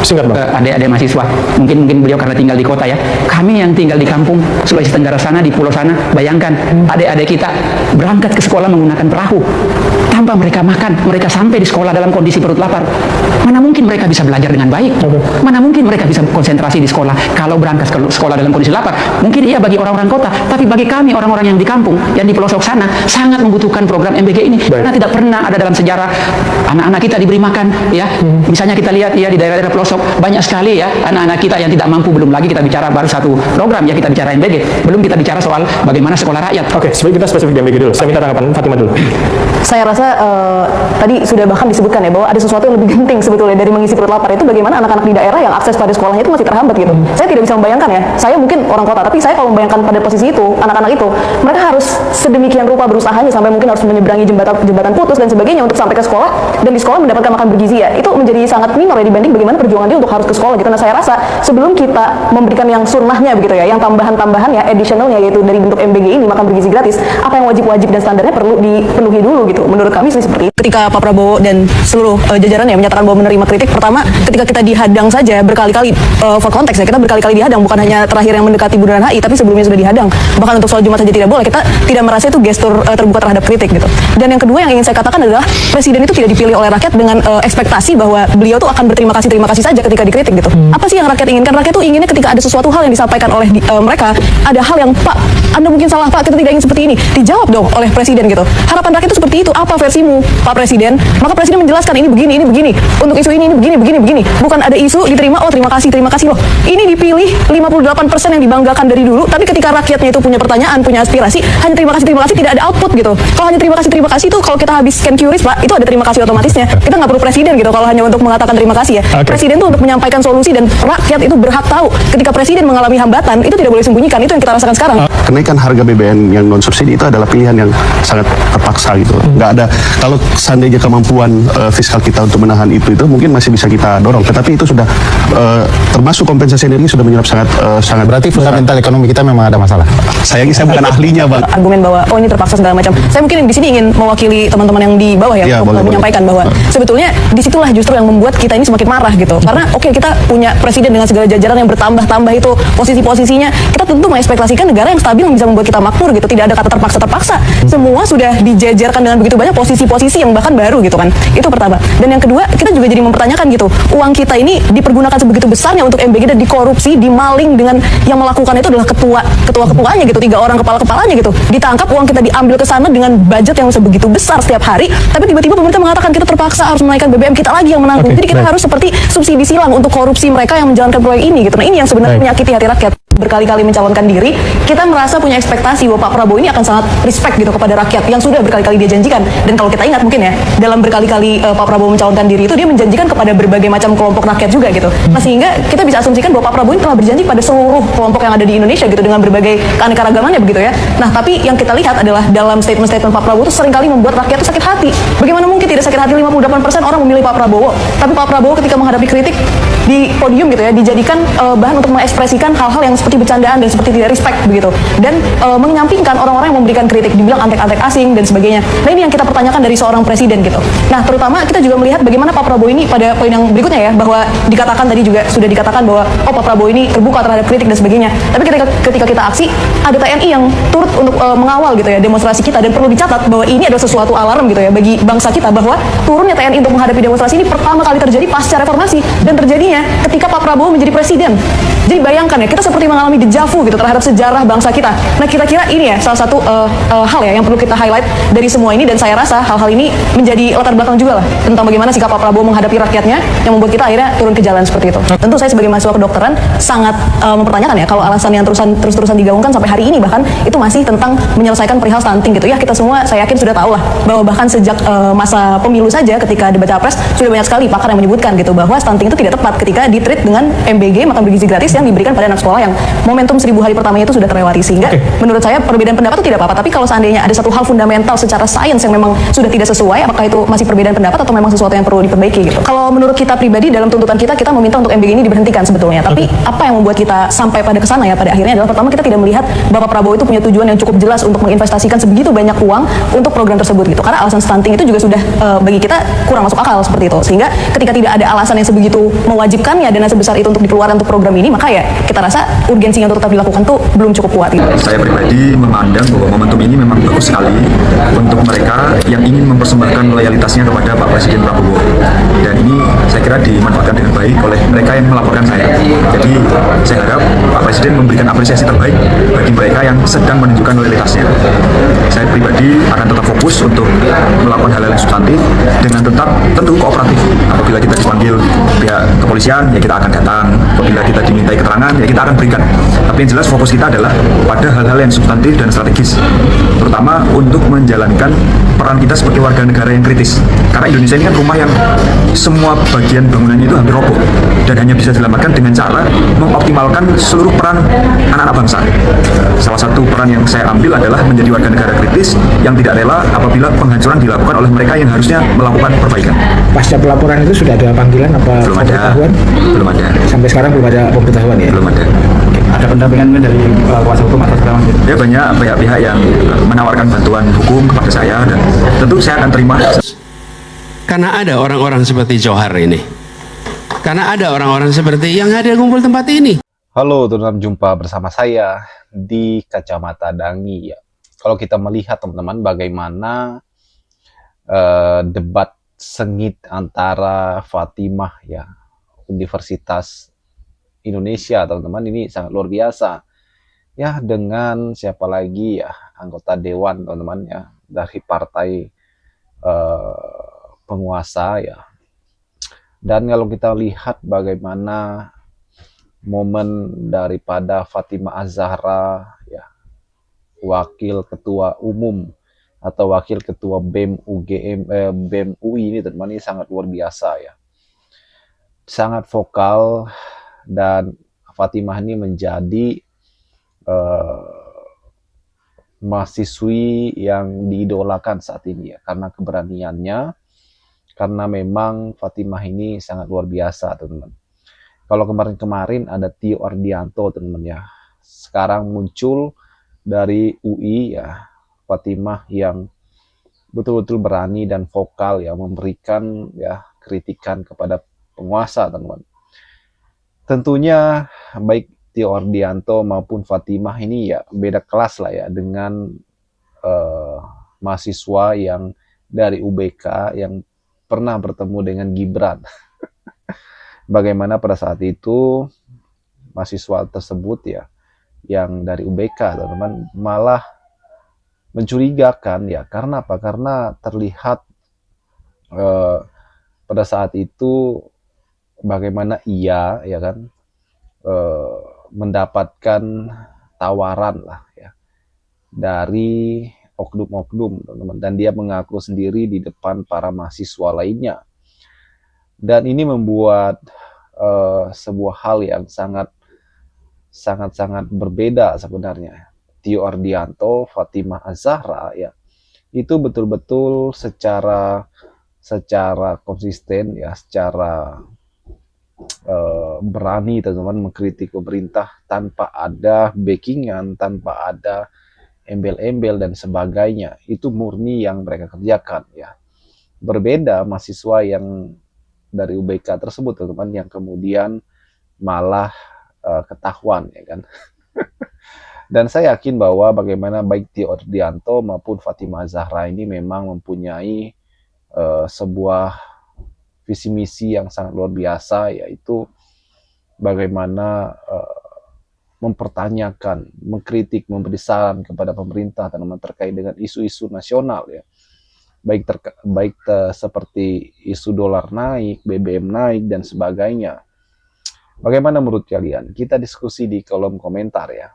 Singkat, Bang. Adik-adik mahasiswa, mungkin beliau karena tinggal di kota ya. Kami yang tinggal di kampung Sulawesi Tenggara sana, di pulau sana, bayangkan adik-adik kita berangkat ke sekolah menggunakan perahu. Tanpa mereka makan, mereka sampai di sekolah dalam kondisi perut lapar. Mana mungkin mereka bisa belajar dengan baik? Mana mungkin mereka bisa konsentrasi di sekolah kalau berangkat ke sekolah dalam kondisi lapar? Mungkin iya bagi orang-orang kota, tapi bagi kami orang-orang yang di kampung, yang di pelosok sana, sangat membutuhkan program MBG ini. Karena tidak pernah ada dalam sejarah anak-anak kita diberi makan, ya. Misalnya kita lihat ya di daerah-daerah pelosok banyak sekali ya anak-anak kita yang tidak mampu. Belum lagi kita bicara baru satu program ya, kita bicara MBG. Belum kita bicara soal bagaimana sekolah rakyat. Oke, sebelum kita spesifik di MBG dulu, saya minta tanggapan Fatima dulu. Saya rasa tadi sudah bahkan disebutkan ya bahwa ada sesuatu yang lebih penting sebetulnya dari mengisi perut lapar itu bagaimana anak-anak di daerah yang akses pada sekolahnya itu masih terhambat gitu. Saya tidak bisa membayangkan ya, saya mungkin orang kota, tapi saya kalau membayangkan pada posisi itu, anak-anak itu, mereka harus sedemikian rupa berusahanya sampai mungkin harus menyeberangi jembatan putus dan sebagainya untuk sampai ke sekolah, dan di sekolah mendapatkan makan bergizi ya. Itu menjadi sangat minor ya dibanding bagaimana perjuangan dia untuk harus ke sekolah gitu. Nah saya rasa sebelum kita memberikan yang sunnahnya begitu ya, yang tambahan-tambahan ya, additionalnya yaitu dari bentuk MBG ini, makan bergizi gratis, apa yang wajib-wajib dan standarnya perlu dipenuhi dulu gitu. Menurut kami sih seperti itu. Ketika Pak Prabowo dan seluruh jajarannya menyatakan bahwa menerima kritik, pertama ketika kita dihadang saja berkali-kali, for konteks ya, kita berkali-kali dihadang, bukan hanya terakhir yang mendekati Bundaran HI, tapi sebelumnya sudah dihadang. Bahkan untuk sholat Jumat saja tidak boleh. Kita tidak merasa itu gestur terbuka terhadap kritik gitu. Dan yang kedua yang ingin saya katakan adalah presiden itu tidak dipilih oleh rakyat dengan ekspektasi bahwa beliau tuh akan berterima kasih saja ketika dikritik gitu. Apa sih yang rakyat inginkan? Rakyat tuh inginnya ketika ada sesuatu hal yang disampaikan oleh mereka, ada hal yang Pak, Anda mungkin salah Pak, kita tidak ingin seperti ini, dijawab dong oleh presiden gitu. Harapan rakyat itu seperti itu. Apa versimu Pak Presiden? Maka presiden menjelaskan ini begini untuk isu ini begini. Bukan ada isu diterima, oh terima kasih loh. Ini dipilih 58% yang dibanggakan dari dulu, tapi ketika rakyatnya itu punya pertanyaan, punya aspirasi, hanya terima kasih tidak ada output gitu. Kalau hanya terima kasih itu kalau kita habis scan QRIS Pak, itu ada terima kasih otomatisnya. Kita nggak perlu presiden gitu kalau hanya untuk mengatakan terima kasih ya. Presiden tuh untuk menyampaikan solusi, dan rakyat itu berhak tahu ketika presiden mengalami hambatan, itu tidak boleh sembunyikan. Itu yang kita rasakan sekarang. Kenaikan harga BBM yang non subsidi itu adalah pilihan yang sangat terpaksa gitu. Nggak ada, kalau seandainya kemampuan fiskal kita untuk menahan itu mungkin masih bisa kita dorong, tetapi itu sudah termasuk kompensasi energi sudah menyerap sangat. Berarti fundamental ekonomi kita memang ada masalah. Sayangnya saya bukan ahlinya, Bang. Argumen bahwa oh ini terpaksa segala macam. Saya mungkin di sini ingin mewakili teman-teman yang di bawah ya, untuk menyampaikan bahwa sebetulnya disitulah justru yang membuat kita ini semakin marah gitu. Karena oke, kita punya presiden dengan segala jajaran yang bertambah-tambah itu posisi-posisinya, kita tentu mengespektasikan negara yang stabil yang bisa membuat kita makmur gitu. Tidak ada kata terpaksa. Semua sudah dijajarkan dengan begitu banyak posisi-posisi yang bahkan baru gitu kan. Itu pertama. Dan yang kedua, kita juga jadi mempertanyakan gitu, uang kita ini dipergunakan sebegitu besarnya untuk MBG dan dikorupsi, dimaling, dengan yang melakukan itu adalah ketuanya gitu, 3 orang kepalanya gitu. Ditangkap, uang kita diambil ke sana dengan budget yang sebegitu besar setiap hari, tapi tiba-tiba pemerintah mengatakan kita terpaksa harus menaikkan BBM, kita lagi yang menanggung. Jadi kita harus seperti subsidi silang untuk korupsi mereka yang menjalankan proyek ini gitu. Nah ini yang sebenarnya menyakiti hati rakyat. Berkali-kali mencalonkan diri, kita merasa punya ekspektasi bahwa Pak Prabowo ini akan sangat respect gitu kepada rakyat yang sudah berkali-kali dia janjikan. Dan kalau kita ingat mungkin ya, dalam berkali-kali Pak Prabowo mencalonkan diri itu dia menjanjikan kepada berbagai macam kelompok rakyat juga gitu. Nah sehingga kita bisa asumsikan bahwa Pak Prabowo ini telah berjanji pada seluruh kelompok yang ada di Indonesia gitu, dengan berbagai keanekaragamannya begitu ya. Nah tapi yang kita lihat adalah dalam statement-statement Pak Prabowo itu seringkali membuat rakyat itu sakit hati. Bagaimana mungkin tidak sakit hati? 58% orang memilih Pak Prabowo, tapi Pak Prabowo ketika menghadapi kritik di podium gitu ya, dijadikan bahan untuk mengekspresikan hal-hal yang seperti bercandaan dan seperti tidak respect begitu, dan menyampingkan orang-orang yang memberikan kritik, dibilang antek-antek asing dan sebagainya. Nah ini yang kita pertanyakan dari seorang presiden gitu. Nah terutama kita juga melihat bagaimana Pak Prabowo ini pada poin yang berikutnya ya, bahwa dikatakan tadi juga sudah dikatakan bahwa oh Pak Prabowo ini terbuka terhadap kritik dan sebagainya. Tapi ketika kita aksi, ada TNI yang turut untuk mengawal gitu ya demonstrasi kita, dan perlu dicatat bahwa ini adalah sesuatu alarm gitu ya bagi bangsa kita, bahwa turunnya TNI untuk menghadapi demonstrasi ini pertama kali terjadi pasca reformasi, dan terjadinya ketika Pak Prabowo menjadi presiden. Jadi bayangkan ya, kita seperti mengalami dejavu gitu terhadap sejarah bangsa kita. Nah kira-kira ini ya salah satu hal ya yang perlu kita highlight dari semua ini, dan saya rasa hal-hal ini menjadi latar belakang juga lah tentang bagaimana sikap Pak Prabowo menghadapi rakyatnya yang membuat kita akhirnya turun ke jalan seperti itu. Tentu saya sebagai mahasiswa kedokteran sangat mempertanyakan ya kalau alasan yang terus-terusan digaungkan sampai hari ini bahkan itu masih tentang menyelesaikan perihal stunting gitu ya. Kita semua saya yakin sudah tahu lah bahwa bahkan sejak masa pemilu saja ketika debat capres sudah banyak sekali pakar yang menyebutkan gitu bahwa stunting itu tidak tepat ketika ditreat dengan MBG, makan bergizi gratis yang diberikan pada anak sekolah yang momentum 1000 hari pertamanya itu sudah terlewati. Sehingga menurut saya perbedaan pendapat itu tidak apa-apa, tapi kalau seandainya ada satu hal fundamental secara sains yang memang sudah tidak sesuai, apakah itu masih perbedaan pendapat atau memang sesuatu yang perlu diperbaiki gitu. Kalau menurut kita pribadi dalam tuntutan kita meminta untuk MBG ini diberhentikan sebetulnya. Tapi apa yang membuat kita sampai pada kesana ya pada akhirnya adalah pertama kita tidak melihat Bapak Prabowo itu punya tujuan yang cukup jelas untuk menginvestasikan sebegitu banyak uang untuk program tersebut gitu. Karena alasan stunting itu juga sudah bagi kita kurang masuk akal seperti itu. Sehingga ketika tidak ada alasan yang sebegitu mewajibkannya dana sebesar itu untuk dikeluarkan untuk program ini, maka ya kita rasa urgensinya untuk tetap dilakukan tuh belum cukup kuat gitu. Saya pribadi memandang bahwa momentum ini memang bagus sekali untuk mereka yang ingin mempersembahkan loyalitasnya kepada Pak Presiden Prabowo. Dan ini saya kira dimanfaatkan dengan baik oleh mereka yang melaporkan saya. Jadi saya harap Pak Presiden memberikan apresiasi terbaik bagi mereka yang sedang menunjukkan loyalitasnya. Saya pribadi akan tetap fokus untuk melakukan hal-hal yang substantif dengan tetap tentu kooperatif. Apabila kita dipanggil pihak kepolisian, ya kita akan datang. Apabila kita dimintai keterangan, ya kita akan berikan. Tapi yang jelas fokus kita adalah pada hal-hal yang substantif dan strategis, terutama untuk menjalankan peran kita sebagai warga negara yang kritis. Karena Indonesia ini kan rumah yang semua bagian bangunannya itu hampir roboh dan hanya bisa diselamatkan dengan cara mengoptimalkan seluruh peran anak-anak bangsa. Salah satu peran yang saya ambil adalah menjadi warga negara kritis yang tidak rela apabila penghancuran dilakukan oleh mereka yang harusnya melakukan perbaikan. Pasca pelaporan itu sudah ada panggilan apa Belum ada. pemberitahuan? Belum ada. Sampai sekarang belum ada pemberitahuan ya? Belum ada. Ada pendampingan dari kuasa hukum atau segala macam? Ya banyak pihak-pihak yang menawarkan bantuan hukum kepada saya dan tentu saya akan terima. Karena ada orang-orang seperti Johar ini. Karena ada orang-orang seperti yang ada kumpul tempat ini. Halo teman-teman, jumpa bersama saya di Kacamata Dangi ya. Kalau kita melihat teman-teman bagaimana debat sengit antara Fatimah ya, Universitas Indonesia teman-teman, ini sangat luar biasa ya, dengan siapa lagi ya, anggota dewan teman-teman ya dari partai penguasa ya. Dan kalau kita lihat bagaimana momen daripada Fatimah Az-Zahra ya, wakil ketua umum atau wakil ketua BEM BEM UI ini teman-teman, ini sangat luar biasa ya, sangat vokal. Dan Fatimah ini menjadi mahasiswi yang diidolakan saat ini ya, karena keberaniannya, karena memang Fatimah ini sangat luar biasa teman-teman. Kalau kemarin-kemarin ada Tio Ardianto teman-teman ya, sekarang muncul dari UI ya, Fatimah yang betul-betul berani dan vokal ya, memberikan ya kritikan kepada penguasa teman-teman. Tentunya baik Tio Ardianto maupun Fatimah ini ya beda kelas lah ya dengan mahasiswa yang dari UBK yang pernah bertemu dengan Gibran. Bagaimana pada saat itu mahasiswa tersebut ya yang dari UBK teman-teman malah mencurigakan ya, karena apa? Karena terlihat pada saat itu bagaimana ia ya kan mendapatkan tawaran lah ya dari oknum-oknum teman-teman, dan dia mengaku sendiri di depan para mahasiswa lainnya. Dan ini membuat sebuah hal yang sangat berbeda sebenarnya. Tio Ardianto, Fatimah Az-Zahra ya, itu betul-betul secara konsisten ya, secara berani teman-teman mengkritik pemerintah tanpa ada backingan, tanpa ada embel-embel dan sebagainya. Itu murni yang mereka kerjakan ya. Berbeda mahasiswa yang dari UBK tersebut teman-teman, yang kemudian malah ketahuan ya kan. Dan saya yakin bahwa bagaimana baik Tio Ardianto maupun Fatimah Az-Zahra ini memang mempunyai sebuah visi misi yang sangat luar biasa, yaitu bagaimana mempertanyakan, mengkritik, memberi saran kepada pemerintah teman-teman terkait dengan isu-isu nasional ya, baik seperti isu dolar naik, BBM naik dan sebagainya. Bagaimana menurut kalian? Kita diskusi di kolom komentar ya.